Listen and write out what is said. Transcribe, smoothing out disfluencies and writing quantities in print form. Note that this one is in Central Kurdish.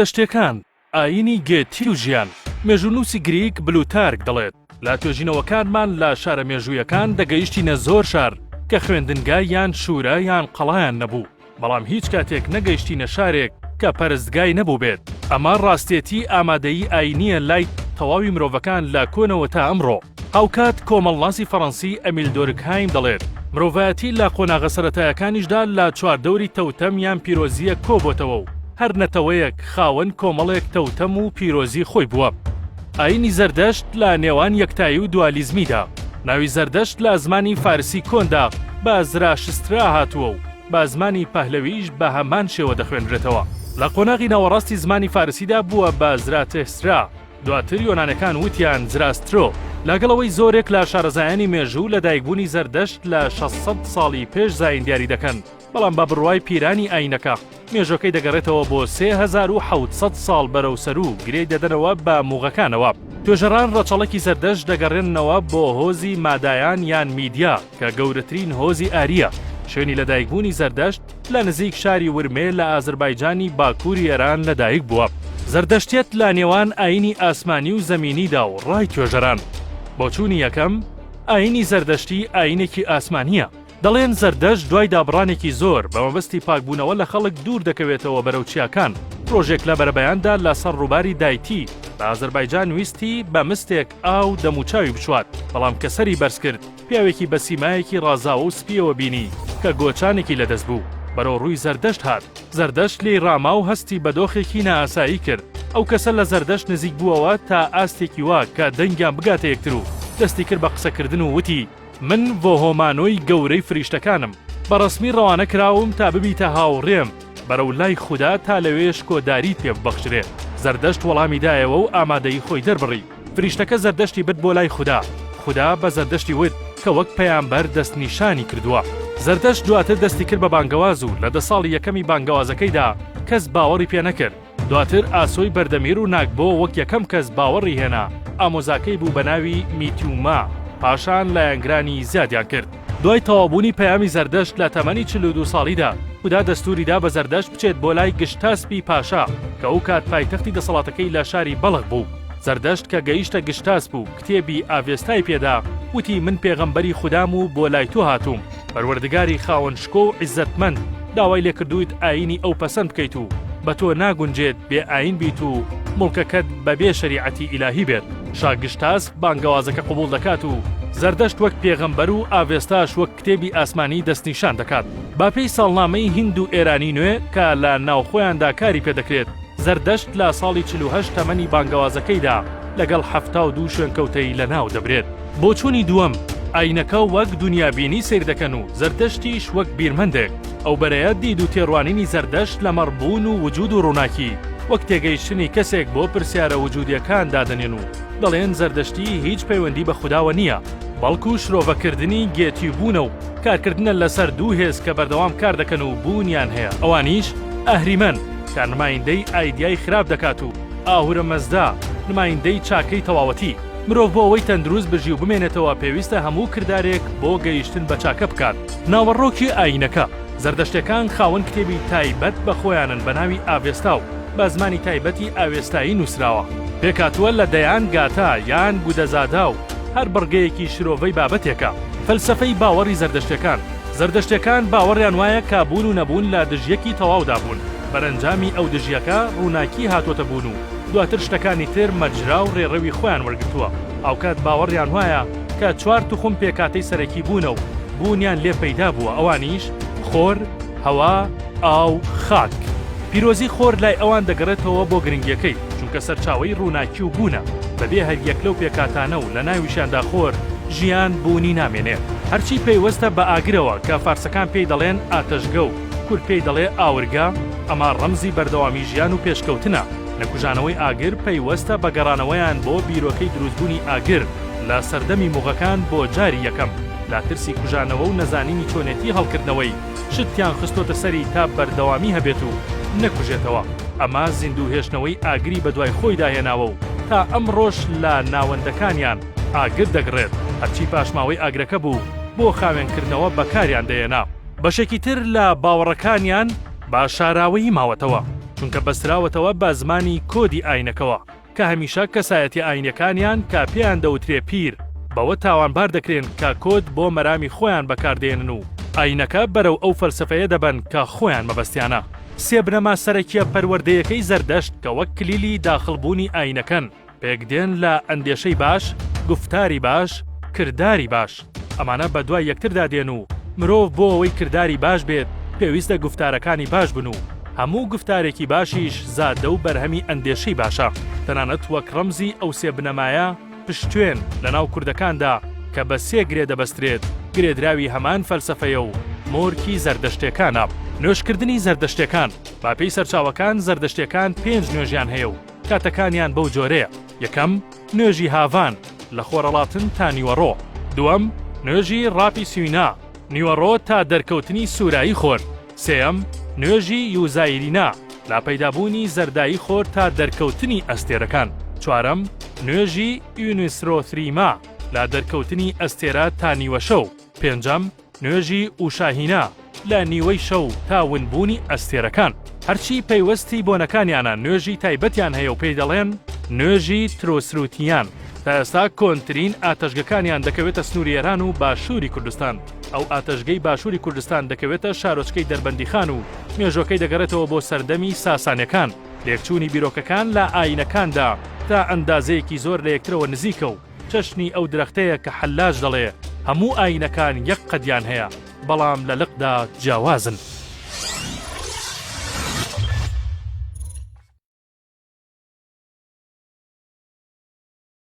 زەردەشتیەکان ئاینی گێتی و ژیان مێژوونووسی گریک بلوتارک دەڵێت لا توێژینەوەکانمان لە شارە مێژوویەکان دەگەیشتینە زۆر شار کە خوێندنگای یان شورە یان قەڵایان نەبوو بەڵام هیچ کاتێک نەگەیشتینە شارێک کە پەرستگای نەبوو بێت ئەمە ڕاستێتی ئامادەیی ئاینیە لای تەواوی مرۆڤەکان لە کۆنەوە تا ئەمڕۆ هاوکات کۆمەڵناسی فەڕەنسی ئەمیل دۆرکهایم دەڵێت مرۆڤایەتی لە قۆناغە سەرەتایەکانیشدا لە چواردەوری تەوتەم یان پیرۆزیە کۆبۆتەوە و هەر نەتەوەیەک خاوەن کۆمەڵێک تەوتەم و پیرۆزی خۆی بووە ئاینی زەردەشت لە نێوان یەکتایی و دوالیزمیدا ناوی زەردەشت لە زمانی فارسی کۆندا بە زراشسترا هاتووە و بە زمانی پەهلەویش بە هەمان شێوە دەخوێنرێتەوە لە قۆناغی ناوەڕاستی زمانی فارسیدا بووە بە زراتێسترا دواتر یۆنانەکان وتیان زراسترۆ لەگەڵەوەی زۆرێک لە شارەزایانی مێژوو لە دایکبوونی زەردەشت لە 600 ساڵی پێش زاین دیاری دەکەن بەڵام بە بڕوای پیرانی ئاینەکە مێژۆکەی دەگەڕێتەوە بۆ 3700 ساڵ بەرەوسەر و گرێی دەدەنەوە بە موغەکانەوە توێژەران ڕەچەڵەکی زەردەشت دەگەڕێنەوە بۆ هۆزی مادایان یان میدیا کە گەورەترین هۆزی ئاریە شوێنی لەدایکبوونی زەردەشت لە نزیک شاری ورمێ لە ئازربایجانی باکووری ئێران لەدایک بووە زەردەشتێت لە نێوان ئاینی ئاسمانی و زەمینیدا و ڕای توێژەران بۆچوونی یەکەم ئاینی زەردەشتی ئاینێکی ئاسمانیە دەڵێن زەردەشت دوای دابڕانێکی زۆر بە مەبەستی پاکبوونەوە لە خەڵک دوور دەکەوێتەوە بەرەو چیاکان پرۆژێک لە بەرەبەیاندا لە سەر ڕووباری دایتی لە ئازربایجان ویستی بە مستێک ئاو دەموچاوی بچوات بەڵام کە سەری بەرز کرد پیاوێکی بە سیمایەکی ڕازاوە و سپیەوە بینی کە گۆچانێکی لەدەست بوو بەرەو ڕووی زەردەشت هات زەردەشت لێی ڕاما و هەستی بە دۆخێکی نائاسایی کرد ئەو کەسە لە زەردەشت نزیک بووەوە تا ئاستێکی وا کە دەنگیان بگاتە یەکتر و دەستی کرد بە قسەکردن و وتی من بۆ هۆمانۆی گەورەی فریشتەکانم بەڕسمی ڕەوانە کراوم تا ببیتە هاوڕێم بەرەو لای خوددا تا لەوێش کۆداری پێ ببەخشرێ زەردەشت وەڵامی دایەوە و ئامادەی خۆی دەربڕی فریشتەکە زەردەشتی برد بۆ لای خوددا بە زەردەشتی وت کە وەک پەیامبەر دەستنیشانی کردووە زەردەشت دواتر دەستی کرد بە بانگەواز و لە 10 ساڵی یەکەمی بانگەوازەکەیدا کەس باوەڕی پێ نەکرد دواتر ئاسۆی بەردەمیر و ناکبۆ وەک یەکەم کەس باوەڕی هێنا ئامۆزاکەی بوو بە ناوی میتیوما پاشان لایەنگرانی زیادیان کرد دوای تەوابوونی پەیامی زەردەشت لە تەمەنی 42 ساڵیدا خوددا دەستوریدا بە زەردەشت بچێت بۆ لای گشتاسپی پاشا کە ئەو کات پایتەختی دەسەڵاتەکەی لە شاری بەڵق بوو زەردەشت کە گەیشتە گشتاسپ و کتێبی ئاڤێستای پێدا وتی من پێغەمبەری خوددام و بۆ لای تۆ هاتووم پەروەردگاری خاوەن شکۆ و عیززەتمەند داوای لێکردوویت ئاینی ئەو پەسەند بکەیت و بە تۆ ناگونجێت بێ ئاین بیت و مڵکەکەت بەبێ شەریعەتی ئیلاهی بێت شاگشتاس بانگەوازەکە قبول دەکات و زەردەشت وەک پێغەمبەر و ئاڤێستاش وەک کتێبی ئاسمانی دەستنیشان دەکات باپێی ساڵنامەی هیند و ئێرانی نوێ کە لە ناوخۆیاندا کاری پێدەکرێت زەردەشت لە ساڵی 48 تەمەنی بانگەوازەکەیدا لەگەڵ 72 شوێنکەوتەی لە ناو دەبرێت بۆچوونی دووەم ئاینەکە وەک دنیابینی سیر دەکەن و زەردەشتیش وەک بیرمەندێک ئەو بەرەیە دید و تێڕوانینی زەردەشت لە مەڕبوون و وجود و ڕووناکی وەک تێگەیشتنی کەسێک بۆ پرسیارە وجودیەکان دادەنێن و دەڵێن زەردەشتی هیچ پەیوەندی بە خودداوە نییە بەڵکو شرۆڤەکردنی گێتی بوونە و کارکردنە لەسەر دوو هێز کە بەردەوام کار دەکەن و بوونیان هەیە ئەوانیش ئەهریمەن کە نمایندەی ئایدیای خراپ دەکات و ئاهورە مەزدا نمایندەی چاکەی تەواوەتی مرۆڤ بۆ ئەوەی تەندروست بژی و بمێنێتەوە پێویستە هەموو کردارێک بۆ گەیشتن بە چاکە بکات ناوەڕۆکی ئاینەکە زەردەشتەکان خاوەن کتێبی تایبەت بە خۆیانن بە ناوی ئاڤێستا و بە زمانی تایبەتی ئاوێستایی نووسراوە پێکاتووە لە دەیان گاتا یان بودەزادا و هەر بڕگەیەکی شرۆڤەی بابەتێکە فەلسەفەی باوەڕی زەردەشتەکان باوەڕیان وایە کابوون و نەبوون لە دژیەکی تەواودا بوون بەرەنجامی ئەو دژیەکە ڕووناکی هاتۆتە بوون و دواتر شتەکانی تر مەجرا و ڕێڕەوی خۆیان وەرگرتووە ئەوکات باوەڕیان وایە کە 4 توخم پێکاتەی سەرەکی بوونە و بوونیان لێ پەیدا بووە ئەوانیش خۆر هەوا ئاو خاک پیرۆزی خۆر لای ئەوان دەگەڕێتەوە بۆ گرنگیەکەی چونکە سەرچاوەی ڕووناکی و بوونە بەبێ هەر یەک لەو پێکاتانە و لە ناویشاندا خۆر ژیان بوونی نامێنێت هەرچی پێیوەستە بە ئاگرەوە کە فارسەکان پێی دەڵێن ئاتەشگە و کورد پێی دەڵێ ئاورگا ئەمە ڕەمزی بەردەوامی ژیان و پێشکەوتنە نەکوژانەوەی ئاگر پەیوەستە بە گەڕانەوەیان بۆ بیرۆکەی دروستبوونی ئاگر لە سەردەمی موغەکان بۆ جاری یەکەم لا ترسی کوژانەوە و نەزانینی چۆنێتی هەڵکردنەوەی شتیان خستۆتە سەری تا بەردەوامی هەبێت و نەکوژێتەوە ئەمە زیندوو هێشتنەوەی ئاگری بە دوای خۆی داهێناوە و تا ئەمڕۆژ لە ناوەندەکانیان ئاگر دەگڕێت هەرچی پاشماوەی ئاگرەکە بوو بۆ خاوێنکردنەوە بەکاریان دەهێنا بەشێکی تر لە باوەڕەکانیان با شاراوەیی ماوەتەوە چونکە بەستراوەتەوە بە زمانی کۆدی ئاینەکەوە کە هەمیشە کەسایەتی ئاینەکانیان کە پێیان دەوترێ پیر بەوە تاوانبار دەکرێن کە کۆد بۆ مەرامی خۆیان بەکاردێنن و ئاینەکە بەرەو ئەو فەلسفەیە دەبن کە خۆیان مەبەستیانە. سێ بنەما سەرەکیە پەروەردەیەکەی زەردەشت کە وەک کلیلی داخڵبوونی ئاینەکەن پێکدێن لە ئەندێشەی باش، گفتاری باش، کردداری باش. ئەمانە بە دوای یەکتردا دێن و مرۆڤ بۆ ئەوەی کردداری باش بێت پێویستە گفتارەکانی باش بن و هەموو گفتارێکی باشیش زادە و بەرهەمی ئەندێشەی باشە. تەنانەت وەک ڕەمزی ئەو سێ بنەمایە پشتوێن لە ناو کوردەکاندا کە بە سێ گرێ دەبەسترێت گرێدراوی هەمان فەلسفەیە و مۆرکی زەردەشتەکانە. نوێژکردنی زەردەشتەکان باپێی سەرچاوەکان زەردەشتەکان 5 نوێژیان هەیە و کاتەکانیان بەو جۆرەیە. یەکەم نوێژی هاوان لە خۆرەڵاتن تا نیوەڕۆ. دووەم نوێژی ڕاپی سوینا نیوەڕۆ تا دەرکەوتنی سوورایی خۆر. سێەم نوێژی یوزایرینا لا پەیدابوونی زەردایی خۆر تا دەرکەوتنی ئەستێرەکان. چوارەم نوێژی یونیسرۆثریما لا دەرکەوتنی ئەستێرە تا نیوە شەو. پێنجەم نوێژی ئوشاهینا لە نیوەی شەو تا ونبوونی ئەستێرەکان. هەرچی پەیوەستی بۆنەکانیانە نوێژی تایبەتیان هەیە و پێی دەڵێن نوێژی ترۆسروتیان. تا ئێستا کۆنترین ئاتەشگەکانیان دەکەوێتە سنووریێران و باشووری کوردستان. ئەو ئاتەشگەی باشووری کوردستان دەکەوێتە شارۆچکەی دەربەندیخان و مێژۆکەی دەگەڕێتەوە بۆ سەردەمی ساسانیەکان. لێکچوونی بیرۆکەکان لە ئاینەکاندا تا ئەندازەیەکی زۆر لە یەکترەوە نزیکە و چەشنی ئەو درەختەیە کە حەلاج دەڵێ هەموو ئاینەکان یەک قەدیان هەیە بەڵام لە لقدا جیاوازن.